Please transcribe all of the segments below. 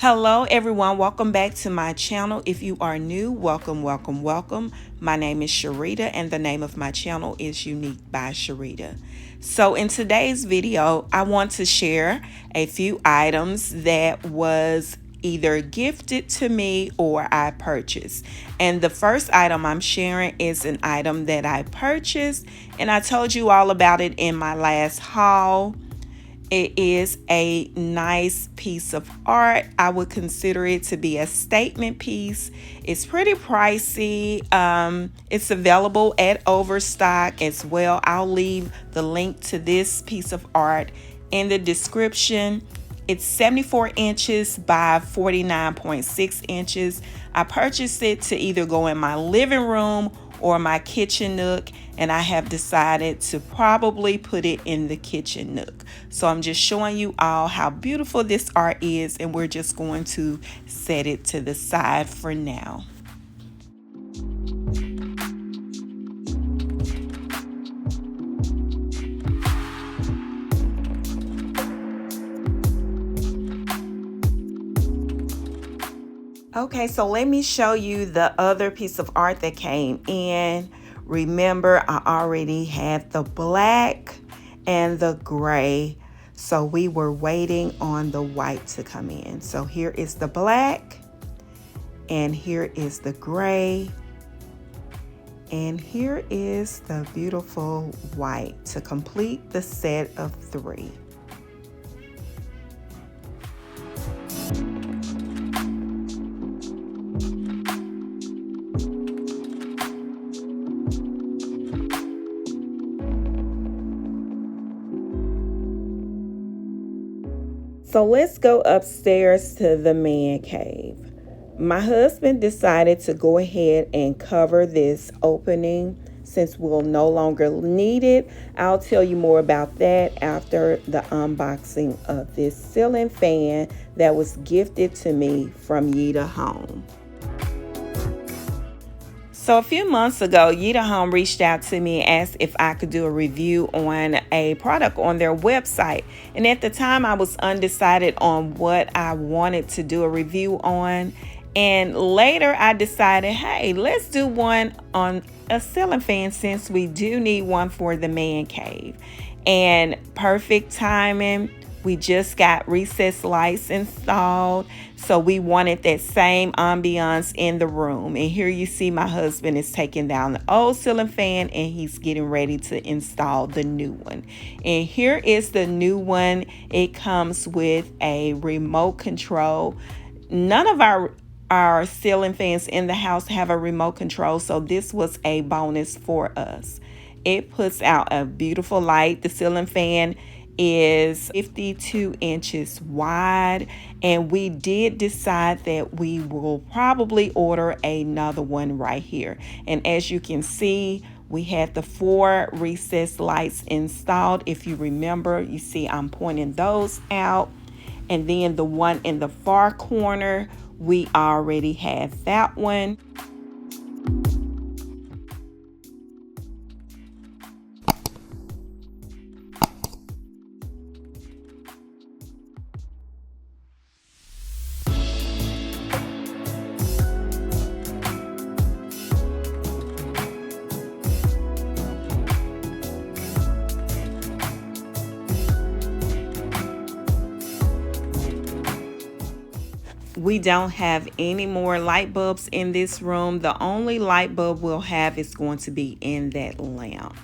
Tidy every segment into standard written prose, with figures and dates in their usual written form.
Hello everyone, welcome back to my channel. If you are new, welcome. My name is Sharita and the name of my channel is Unique by Sharita. So in today's video, I want to share a few items that was either gifted to me or I purchased. And the first item I'm sharing is an item that I purchased, and I told you all about it in my last haul. It is a nice piece of art. I would consider it to be a statement piece. It's pretty pricey. It's available at Overstock as well. I'll leave the link to this piece of art in the description. It's 74 inches by 49.6 inches. I purchased it to either go in my living room or my kitchen nook, and I have decided to probably put it in the kitchen nook. So I'm just showing you all how beautiful this art is, and we're just going to set it to the side for now. Okay, so let me show you the other piece of art that came in. Remember, I already had the black and the gray, so we were waiting on the white to come in. So here is the black, and here is the gray, and here is the beautiful white to complete the set of 3. So let's go upstairs to the man cave. My husband decided to go ahead and cover this opening since we'll no longer need it. I'll tell you more about that after the unboxing of this ceiling fan that was gifted to me from Yita Home. So a few months ago, Yita Home reached out to me and asked if I could do a review on a product on their website. And at the time, I was undecided on what I wanted to do a review on. And later, I decided, hey, let's do one on a ceiling fan since we do need one for the man cave. And perfect timing. We just got recessed lights installed, so we wanted that same ambiance in the room. And here you see my husband is taking down the old ceiling fan and he's getting ready to install the new one. And here is the new one. It comes with a remote control. None of our ceiling fans in the house have a remote control, so this was a bonus for us. It puts out a beautiful light. The ceiling fan is 52 inches wide, and we did decide that we will probably order another one right here. And as you can see, we had the 4 recessed lights installed. If you remember, you see I'm pointing those out. And then the one in the far corner, we already had that one. We don't have any more light bulbs in this room. The only light bulb we'll have is going to be in that lamp.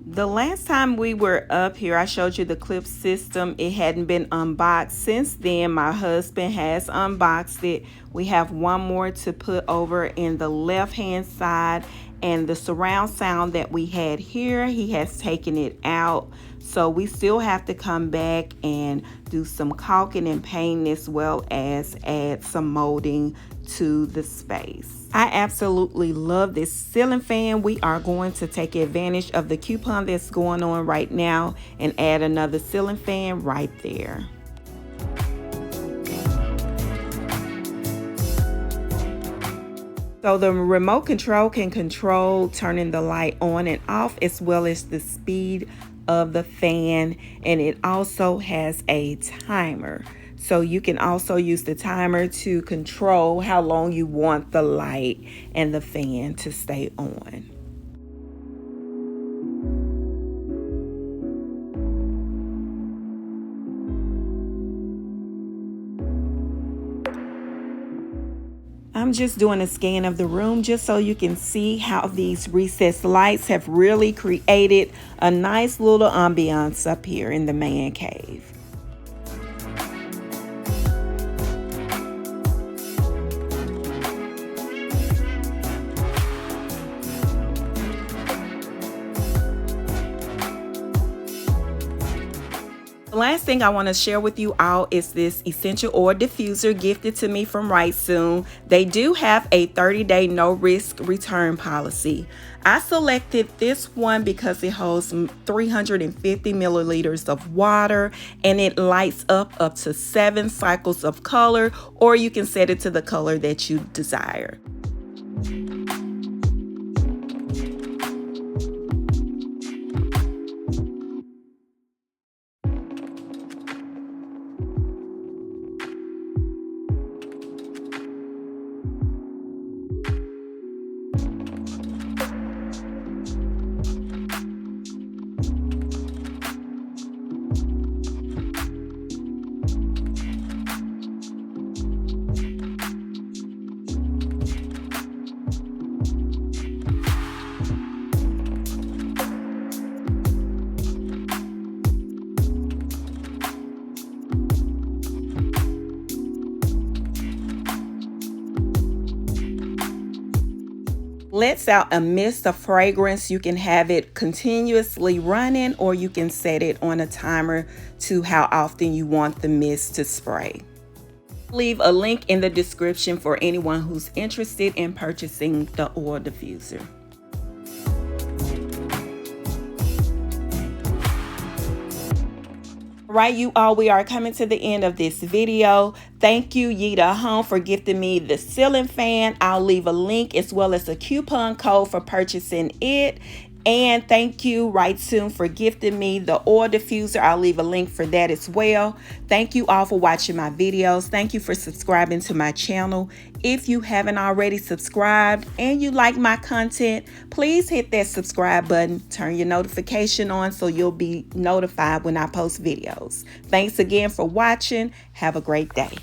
The last time we were up here, I showed you the Klipsch system. It hadn't been unboxed. Since then, my husband has unboxed it. We have one more to put over in the left-hand side. And the surround sound that we had here, he has taken it out. So we still have to come back and do some caulking and painting as well as add some molding to the space. I absolutely love this ceiling fan. We are going to take advantage of the coupon that's going on right now and add another ceiling fan right there. So the remote control can control turning the light on and off as well as the speed of the fan, and it also has a timer. So you can also use the timer to control how long you want the light and the fan to stay on. I'm just doing a scan of the room just so you can see how these recessed lights have really created a nice little ambiance up here in the man cave. The last thing I want to share with you all is this essential oil diffuser gifted to me from Right Soon. They do have a 30-day no-risk return policy. I selected this one because it holds 350 milliliters of water and it lights up to 7 cycles of color, or you can set it to the color that you desire. Lets out a mist of fragrance. You can have it continuously running, or you can set it on a timer to how often you want the mist to spray. Leave a link in the description for anyone who's interested in purchasing the oil diffuser. Right, you all, we are coming to the end of this video. Thank you, Yita Home, for gifting me the ceiling fan. I'll leave a link as well as a coupon code for purchasing it. And thank you, Right Soon, for gifting me the oil diffuser. I'll leave a link for that as well. Thank you all for watching my videos. Thank you for subscribing to my channel. If you haven't already subscribed and you like my content, please hit that subscribe button. Turn your notification on so you'll be notified when I post videos. Thanks again for watching. Have a great day.